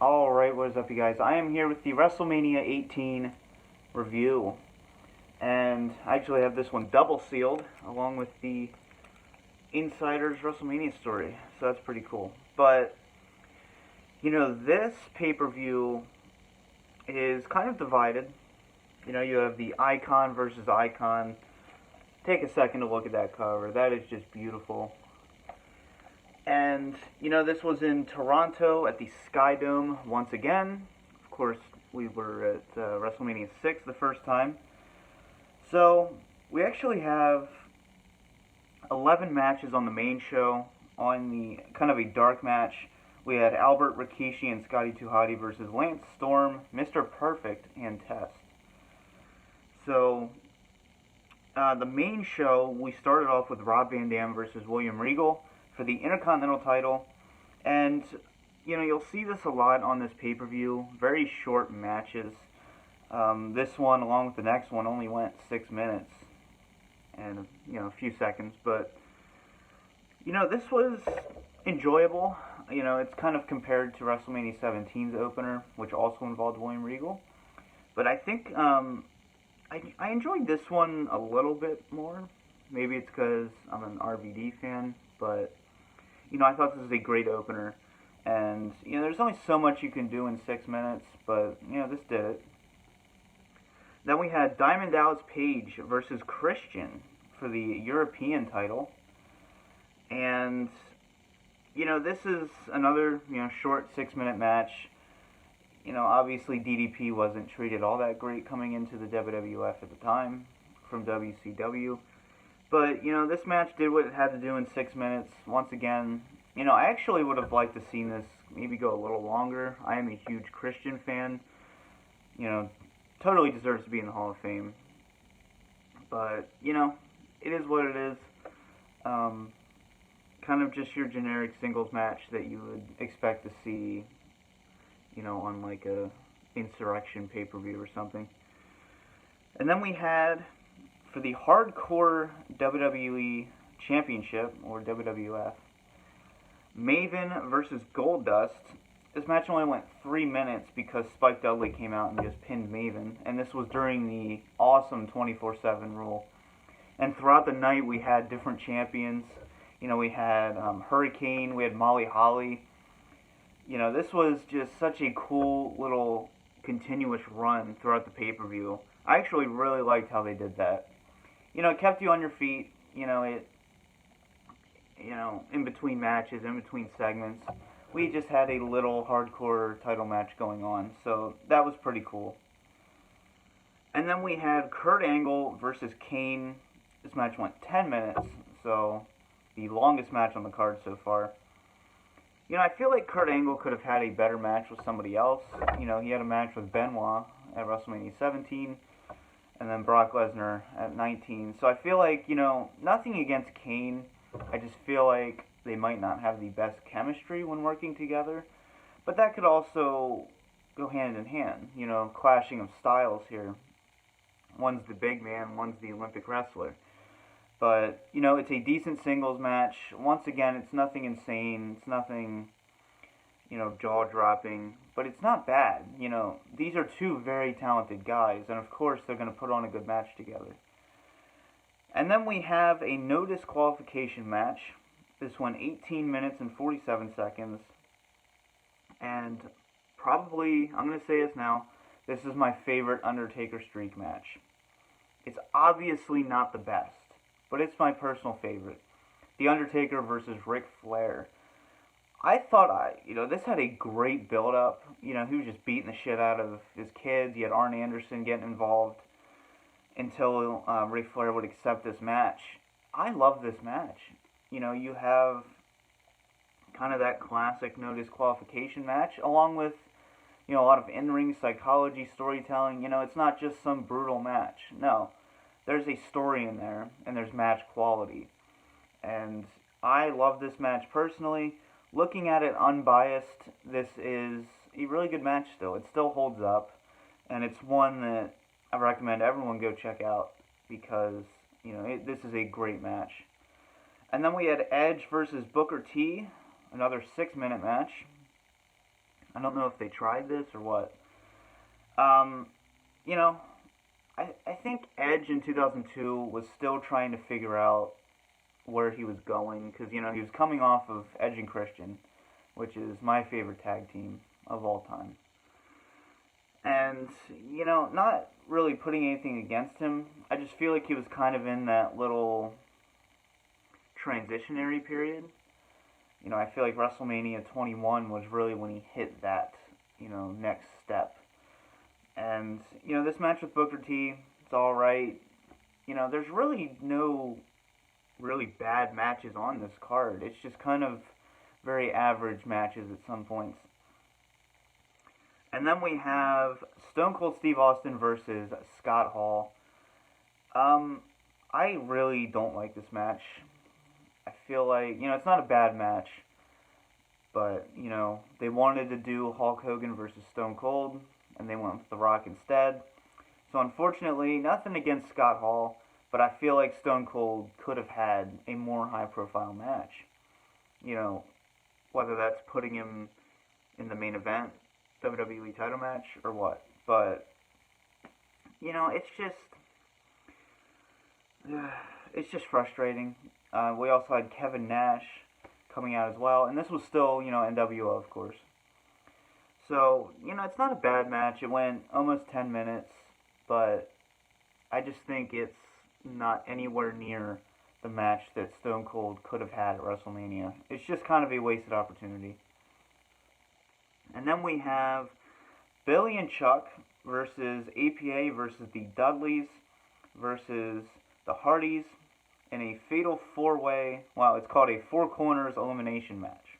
Alright, what is up, you guys? I am here with the WrestleMania 18 review. And I actually have this one double sealed, along with the Insider's WrestleMania story. So that's pretty cool. But, this pay-per-view is kind of divided. You have the Icon versus Icon. Take a second to look at that cover. That is just beautiful. And, this was in Toronto at the Sky Dome once again. Of course, we were at WrestleMania 6 the first time. So, we actually have 11 matches on the main show. On the kind of a dark match, we had Albert Rikishi and Scotty 2 Hotty versus Lance Storm, Mr. Perfect, and Test. So, the main show, we started off with Rob Van Dam versus William Regal for the Intercontinental title, and you'll see this a lot on this pay-per-view. Very short matches. This one, along with the next one, only went 6 minutes and a few seconds, but this was enjoyable. It's kind of compared to WrestleMania 17's opener, which also involved William Regal, but I think I enjoyed this one a little bit more. Maybe it's because I'm an RVD fan, but I thought this was a great opener. And, there's only so much you can do in 6 minutes, but, this did it. Then we had Diamond Dallas Page versus Christian for the European title. And, this is another, short 6-minute match. Obviously DDP wasn't treated all that great coming into the WWF at the time from WCW. But, this match did what it had to do in 6 minutes. Once again, I actually would have liked to see this maybe go a little longer. I am a huge Christian fan. Totally deserves to be in the Hall of Fame. But, it is what it is. Kind of just your generic singles match that you would expect to see, on like a Insurrection pay-per-view or something. And then we had, for the Hardcore WWE Championship, or WWF, Maven versus Goldust. This match only went 3 minutes because Spike Dudley came out and just pinned Maven, and this was during the awesome 24/7 rule. And throughout the night we had different champions. We had Hurricane, we had Molly Holly. This was just such a cool little continuous run throughout the pay-per-view. I actually really liked how they did that. It kept you on your feet. In between matches, in between segments, we just had a little hardcore title match going on, so that was pretty cool. And then we had Kurt Angle versus Kane. This match went 10 minutes, so the longest match on the card so far. I feel like Kurt Angle could have had a better match with somebody else. He had a match with Benoit at WrestleMania 17, and then Brock Lesnar at 19. So I feel like, nothing against Kane. I just feel like they might not have the best chemistry when working together. But that could also go hand in hand, clashing of styles here. One's the big man, one's the Olympic wrestler. But, it's a decent singles match. Once again, it's nothing insane. It's nothing, jaw-dropping. But it's not bad. These are two very talented guys. And, of course, they're going to put on a good match together. And then we have a no disqualification match. This went 18 minutes and 47 seconds. And probably, I'm going to say this now, this is my favorite Undertaker streak match. It's obviously not the best, but it's my personal favorite. The Undertaker versus Ric Flair. I thought, this had a great build-up. He was just beating the shit out of his kids. You had Arn Anderson getting involved until Ric Flair would accept this match. I love this match. You have kind of that classic no disqualification match, along with, a lot of in-ring psychology, storytelling. It's not just some brutal match. No. There's a story in there, and there's match quality. And I love this match personally. Looking at it unbiased, this is a really good match still. It still holds up, and it's one that I recommend everyone go check out because, this is a great match. And then we had Edge versus Booker T, another 6-minute match. I don't know if they tried this or what. Um, you know, I think Edge in 2002 was still trying to figure out where he was going because, he was coming off of Edge and Christian, which is my favorite tag team of all time. And, not really putting anything against him, I just feel like he was kind of in that little transitionary period. I feel like WrestleMania 21 was really when he hit that, next step. And, this match with Booker T, it's alright. There's really no really bad matches on this card. It's just kind of very average matches at some points. And then we have Stone Cold Steve Austin versus Scott Hall. I really don't like this match. I feel like, it's not a bad match, but, they wanted to do Hulk Hogan versus Stone Cold, and they went with The Rock instead. So unfortunately, nothing against Scott Hall, but I feel like Stone Cold could have had a more high-profile match. Whether that's putting him in the main event, WWE title match, or what. But, it's just frustrating. We also had Kevin Nash coming out as well, and this was still, NWO, of course. So, it's not a bad match. It went almost 10 minutes, but I just think it's not anywhere near the match that Stone Cold could have had at WrestleMania. It's just kind of a wasted opportunity. And then we have Billy and Chuck versus APA versus the Dudleys versus the Hardys in a fatal four-way, it's called a Four Corners elimination match.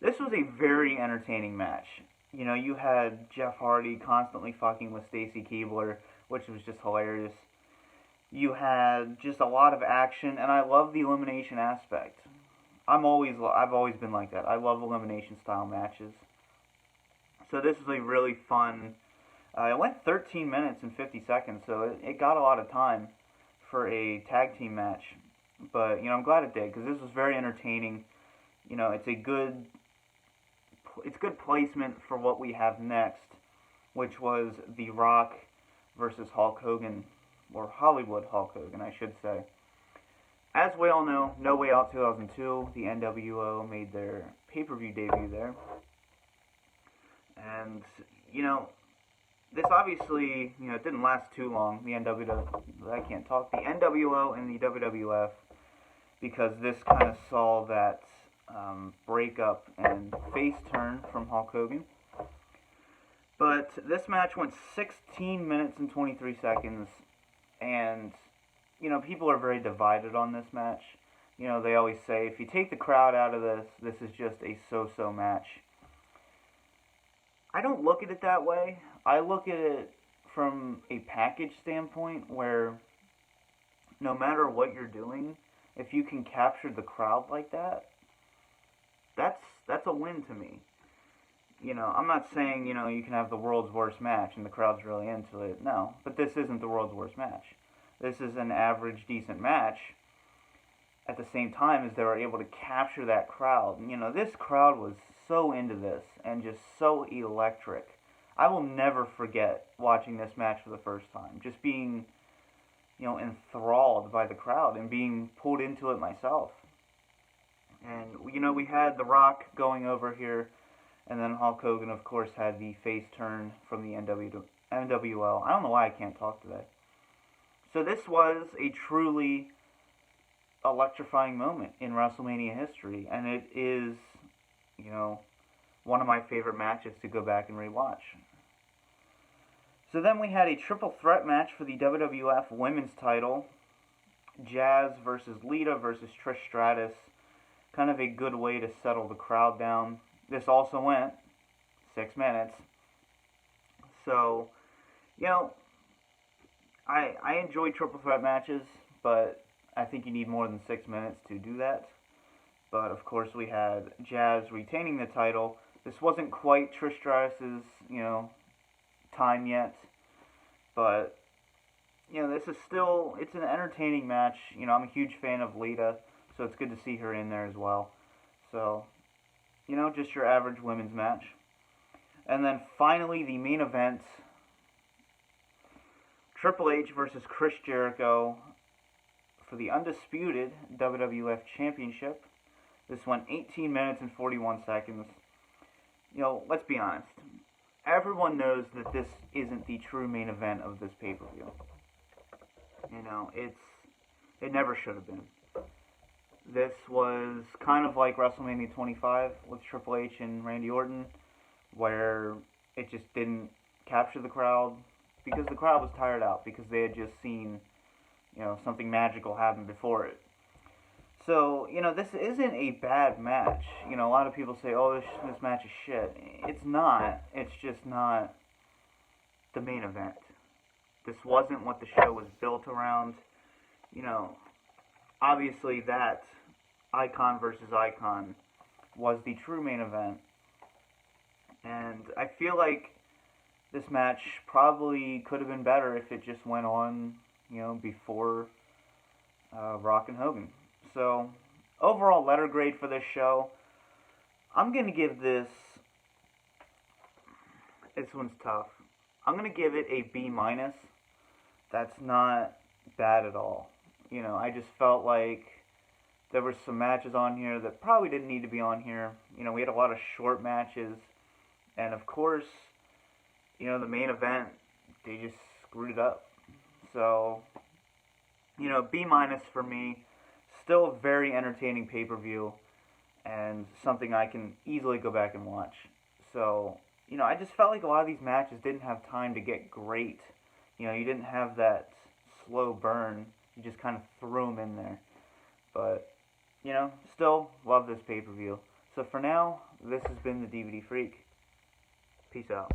This was a very entertaining match. You had Jeff Hardy constantly fucking with Stacy Keibler, which was just hilarious. You had just a lot of action, and I love the elimination aspect. I've always been like that. I love elimination style matches. So this was a really fun. It went 13 minutes and 50 seconds, so it got a lot of time for a tag team match. But I'm glad it did because this was very entertaining. It's good placement for what we have next, which was The Rock versus Hulk Hogan, or Hollywood Hulk Hogan, I should say. As we all know, No Way Out 2002, the NWO made their pay-per-view debut there. And, this obviously, it didn't last too long, the NWO and the WWF, because this kind of saw that breakup and face turn from Hulk Hogan. But this match went 16 minutes and 23 seconds, and people are very divided on this match. They always say, if you take the crowd out of this, this is just a so-so match. I don't look at it that way. I look at it from a package standpoint where no matter what you're doing, if you can capture the crowd like that, that's a win to me. I'm not saying, you can have the world's worst match and the crowd's really into it. No, but this isn't the world's worst match. This is an average, decent match. At the same time as they were able to capture that crowd. This crowd was so into this and just so electric. I will never forget watching this match for the first time. Just being, enthralled by the crowd and being pulled into it myself. And, we had The Rock going over here, and then Hulk Hogan, of course, had the face turn from the NWO. I don't know why I can't talk today. So this was a truly electrifying moment in WrestleMania history, and it is, one of my favorite matches to go back and rewatch. So then we had a triple threat match for the WWF Women's title. Jazz versus Lita versus Trish Stratus. Kind of a good way to settle the crowd down. This also went 6 minutes. So, I enjoy triple threat matches, but I think you need more than 6 minutes to do that. But, of course, we had Jazz retaining the title. This wasn't quite Trish Stratus' time yet. But, this is still, it's an entertaining match. I'm a huge fan of Lita, so it's good to see her in there as well. So, you know, just your average women's match. And then finally, the main event, Triple H versus Chris Jericho for the undisputed WWF Championship. This went 18 minutes and 41 seconds. You know, let's be honest. Everyone knows that this isn't the true main event of this pay-per-view. You know, it never should have been. This was kind of like WrestleMania 25 with Triple H and Randy Orton, where it just didn't capture the crowd because the crowd was tired out because they had just seen, you know, something magical happen before it. So, you know, this isn't a bad match. You know, a lot of people say, oh, this match is shit. It's not. It's just not the main event. This wasn't what the show was built around. You know, obviously that icon versus icon was the true main event. And I feel like this match probably could have been better if it just went on, you know, before Rock and Hogan. So, overall letter grade for this show, I'm going to give this one's tough. I'm going to give it a B-. That's not bad at all. You know, I just felt like there were some matches on here that probably didn't need to be on here. You know, we had a lot of short matches. And of course, you know, the main event, they just screwed it up. So, you know, B- for me. Still a very entertaining pay-per-view and something I can easily go back and watch. So, you know, I just felt like a lot of these matches didn't have time to get great. You know, you didn't have that slow burn. You just kind of threw them in there. But, you know, still love this pay-per-view. So for now, this has been the DVD Freak. Peace out.